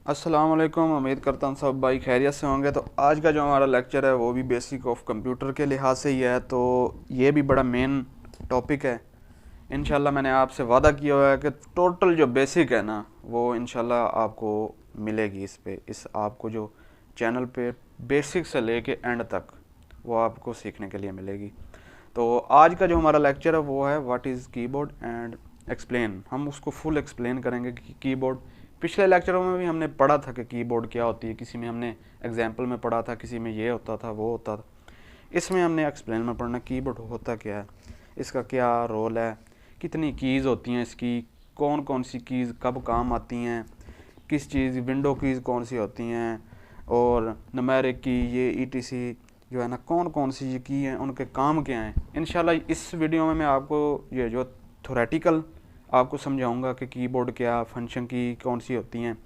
अस्सलाम वालेकुम। उम्मीद करता हूँ सब भाई खैरियत से होंगे। तो आज का जो हमारा लेक्चर है वो भी बेसिक ऑफ कंप्यूटर के लिहाज से ही है, तो ये भी बड़ा मेन टॉपिक है। इंशाल्लाह मैंने आपसे वादा किया हुआ है कि टोटल जो बेसिक है ना वो इंशाल्लाह आपको मिलेगी। इस आपको जो चैनल पे बेसिक से लेके एंड तक वो आपको सीखने के लिए मिलेगी। तो आज का जो हमारा लेक्चर है वो है what is keyboard and explain. हम उसको फुल एक्सप्लेन करेंगे कि कीबोर्ड, पिछले लेक्चरों में भी हमने पढ़ा था कि कीबोर्ड क्या होती है, किसी में हमने एग्जाम्पल में पढ़ा था, किसी में ये होता था वो होता था। इसमें हमने एक्सप्लेन में पढ़ना कीबोर्ड होता क्या है, इसका क्या रोल है, कितनी कीज़ होती हैं इसकी, कौन कौन सी कीज़ कब काम आती हैं, किस चीज़ विंडो कीज़ कौन सी होती हैं, और न्यूमेरिक की ये ईटीसी जो है ना कौन कौन सी ये की हैं, उनके काम क्या हैं। इंशाल्लाह इस वीडियो में मैं आपको ये जो थोरेटिकल आपको समझाऊंगा कि कीबोर्ड क्या, फंक्शन की कौन सी होती हैं,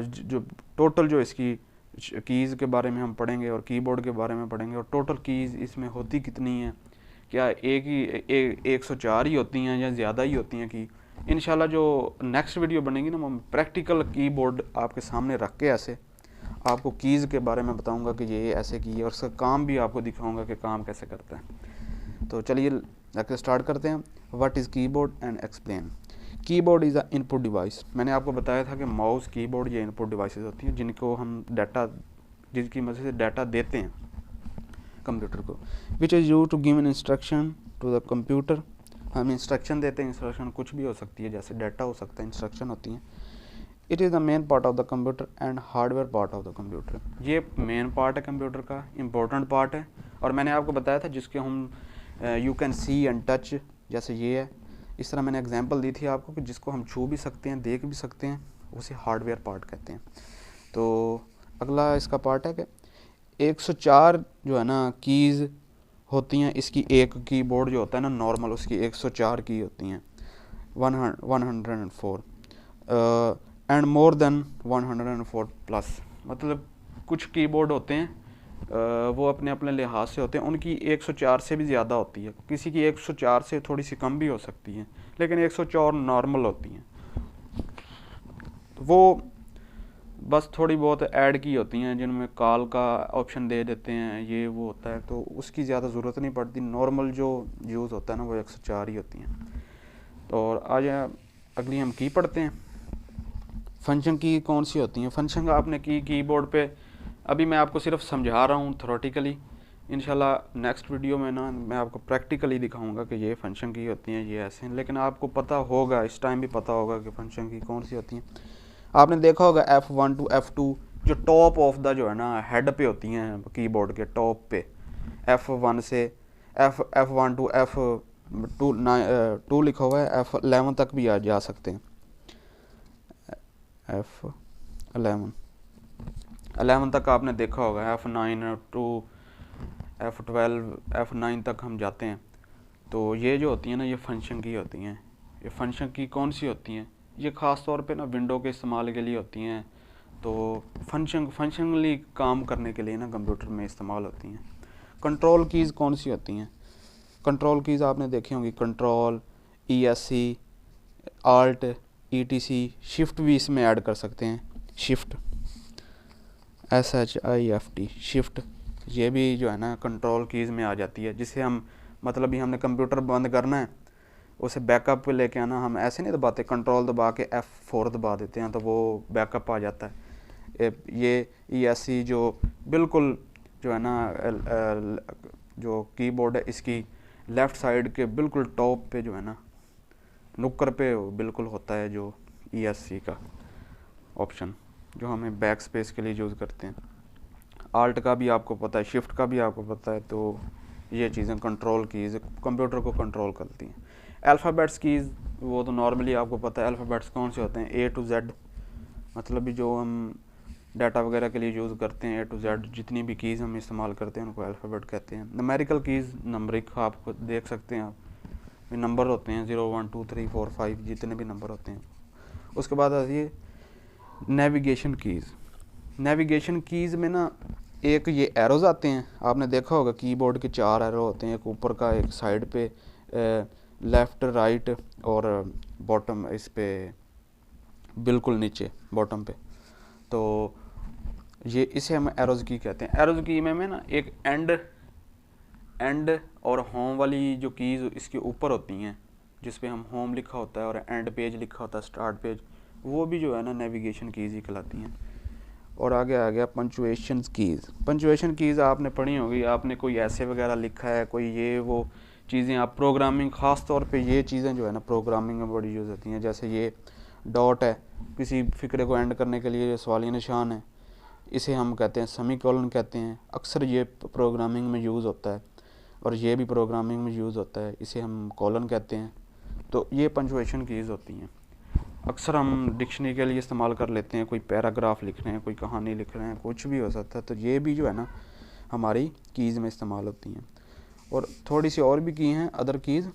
जो टोटल जो इसकी कीज़ के बारे में हम पढ़ेंगे और कीबोर्ड के बारे में पढ़ेंगे, और टोटल कीज़ इसमें होती कितनी हैं, क्या एक ही 104 ही होती हैं या ज़्यादा ही होती हैं की। इंशाल्लाह जो नेक्स्ट वीडियो बनेगी ना वो प्रैक्टिकल कीबोर्ड आपके सामने रख के ऐसे आपको कीज़ के बारे में बताऊंगा कि ये ऐसे की है, और उसका काम भी आपको दिखाऊंगा कि काम कैसे करता है। तो चलिए लेक्चर स्टार्ट करते हैं। What is keyboard and explain. Keyboard is a input device. मैंने आपको बताया था कि माउस, कीबोर्ड ये इनपुट डिवाइसेस होती हैं जिनको हम डाटा, जिसकी मदद से डाटा देते हैं कंप्यूटर को। Which is use to give an instruction to the computer. हम इंस्ट्रक्शन देते हैं, इंस्ट्रक्शन कुछ भी हो सकती है, जैसे डाटा हो सकता है, इंस्ट्रक्शन होती हैं। It is the main part of the computer and hardware part of the computer. ये मेन पार्ट है कंप्यूटर का, इम्पोर्टेंट पार्ट है। और मैंने आपको बताया था जिसके हम you can see and touch, जैसे ये है, इस तरह मैंने एग्जांपल दी थी आपको कि जिसको हम छू भी सकते हैं, देख भी सकते हैं, उसे हार्डवेयर पार्ट कहते हैं। तो अगला इसका पार्ट है कि 104 जो है ना कीज़ होती हैं इसकी। एक कीबोर्ड जो होता है ना नॉर्मल, उसकी 104 की होती हैं, 104 एंड मोर देन 104 प्लस। मतलब कुछ कीबोर्ड होते हैं वो अपने अपने लिहाज से होते हैं, उनकी 104 से भी ज़्यादा होती है, किसी की 104 से थोड़ी सी कम भी हो सकती है, लेकिन 104 नॉर्मल होती हैं। तो वो बस थोड़ी बहुत ऐड की होती हैं जिनमें कॉल का ऑप्शन दे देते हैं, ये वो होता है, तो उसकी ज़्यादा ज़रूरत नहीं पड़ती। नॉर्मल जो यूज़ होता है ना वो 104 ही होती हैं। तो और आज अगली हम की पढ़ते हैं। फंक्शन की कौन सी होती हैं। फंक्शन का आपने कीबोर्ड पे अभी मैं आपको सिर्फ समझा रहा हूँ थ्योरेटिकली। इंशाल्लाह नेक्स्ट वीडियो में ना मैं आपको प्रैक्टिकली दिखाऊंगा कि ये फंक्शन की होती हैं, ये ऐसे हैं। लेकिन आपको पता होगा, इस टाइम भी पता होगा कि फंक्शन की कौन सी होती हैं। आपने देखा होगा F1 to F2 जो टॉप ऑफ द जो है ना हेड पे होती हैं कीबोर्ड के टॉप पे। F1 से F1 to F2 लिखा हुआ है, F11 तक भी आ जा सकते हैं। F11 तक आपने देखा होगा, F9 टू F12 F9 तक हम जाते हैं। तो ये जो होती हैं ना ये फंक्शन की होती हैं। ये फंक्शन की कौन सी होती हैं, ये ख़ास तौर पे ना विंडो के इस्तेमाल के लिए होती हैं। तो फंक्शनली काम करने के लिए ना कंप्यूटर में इस्तेमाल होती हैं। कंट्रोल कीज़ कौन सी होती हैं। कंट्रोल कीज़ आपने देखी होंगी, control, ESC, alt, ETC, shift भी इसमें ऐड कर सकते हैं। शिफ्ट, SHIFT, शिफ्ट, ये भी जो है ना कंट्रोल कीज़ में आ जाती है, जिसे हम मतलब भी हमने कंप्यूटर बंद करना है, उसे बैकअप पे लेके आना, हम ऐसे नहीं दबाते, कंट्रोल दबा के F4 दबा देते हैं तो वो बैकअप आ जाता है। ये ESC जो बिल्कुल जो है ना जो कीबोर्ड है इसकी लेफ़्ट साइड के बिल्कुल टॉप पे जो है ना नुक्कर पे बिल्कुल होता है जो ESC का ऑप्शन, जो हमें बैक स्पेस के लिए यूज़ करते हैं। आल्ट का भी आपको पता है, शिफ्ट का भी आपको पता है। तो ये चीज़ें कंट्रोल कीज़ कंप्यूटर को कंट्रोल करती हैं। अल्फ़ाबेट्स कीज़ वो तो नॉर्मली आपको पता है। अल्फ़ाबेट्स कौन से होते हैं, A to Z, मतलब भी जो हम डाटा वगैरह के लिए यूज़ करते हैं, A to Z जितनी भी कीज़ हम इस्तेमाल करते हैं उनको अल्फ़ाबेट कहते हैं। न्यूमेरिकल कीज़, नंबरिक आपको देख सकते हैं आप, नंबर होते हैं 0 1 2 3 4 5 जितने भी नंबर होते हैं। उसके बाद आती है नेविगेशन कीज़। नेविगेशन कीज़ में ना एक ये एरोज़ आते हैं, आपने देखा होगा कीबोर्ड के 4 एरो होते हैं, एक ऊपर का, एक साइड पे, लेफ़्ट, राइट और बॉटम, इस पे बिल्कुल नीचे बॉटम पे। तो ये इसे हम एरोज की कहते हैं। एरोज की में ना एक एंड और होम वाली जो कीज़ इसके ऊपर होती हैं, जिस पे हम होम लिखा होता है और एंड पेज लिखा होता है, स्टार्ट पेज, वो भी जो है ना नेविगेशन कीज़ ही कहलाती हैं। और आगे आ गया पंचुएशन कीज़। पंचुएशन कीज़ आपने पढ़ी होगी, आपने कोई ऐसे वगैरह लिखा है, कोई ये वो चीज़ें आप प्रोग्रामिंग, ख़ास तौर पे ये चीज़ें जो है ना प्रोग्रामिंग में बड़ी यूज़ होती हैं। जैसे ये डॉट है, किसी फिक्रे को एंड करने के लिए सवालिया निशान है, इसे हम कहते हैं सेमीकोलन कहते हैं। अक्सर ये प्रोग्रामिंग में यूज़ होता है, और ये भी प्रोग्रामिंग में यूज़ होता है, इसे हम कॉलन कहते हैं। तो ये पंचुएशन कीज़ होती हैं। अक्सर हम डिक्शनरी के लिए इस्तेमाल कर लेते हैं, कोई पैराग्राफ लिख रहे हैं, कोई कहानी लिख रहे हैं, कुछ भी हो सकता है, तो ये भी जो है ना हमारी कीज़ में इस्तेमाल होती हैं। और थोड़ी सी और भी की हैं other keys.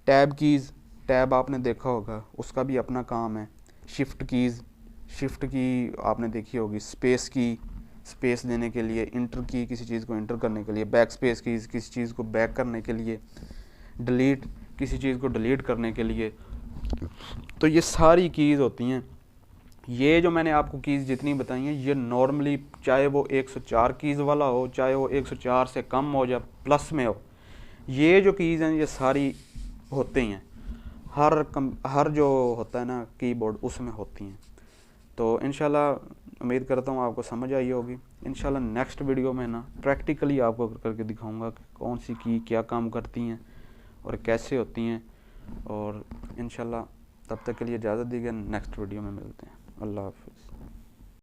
Tab keys, tab आपने देखा होगा, उसका भी अपना काम है। शिफ्ट कीज़, शिफ्ट की आपने देखी होगी। स्पेस की, स्पेस देने के लिए। इंटर की, किसी चीज़ को इंटर करने के लिए। बैक स्पेस की, किसी चीज़ को बैक करने के लिए। डिलीट, किसी चीज़ को डिलीट करने के लिए। तो ये सारी कीज़ होती हैं। ये जो मैंने आपको कीज़ जितनी बताई हैं, ये नॉर्मली चाहे वो 104 कीज़ वाला हो, चाहे वो 104 से कम हो या प्लस में हो, ये जो कीज़ हैं ये सारी होती हैं। हर जो होता है ना कीबोर्ड, उसमें होती हैं। तो इंशाल्लाह उम्मीद करता हूँ आपको समझ आई होगी। इंशाल्लाह नेक्स्ट वीडियो में ना प्रैक्टिकली आपको करके दिखाऊंगा कि कौन सी की क्या काम करती हैं और कैसे होती हैं। और इंशाल्लाह तब तक के लिए इजाज़त दीजिए, नेक्स्ट वीडियो में मिलते हैं। अल्लाह हाफ़िज़।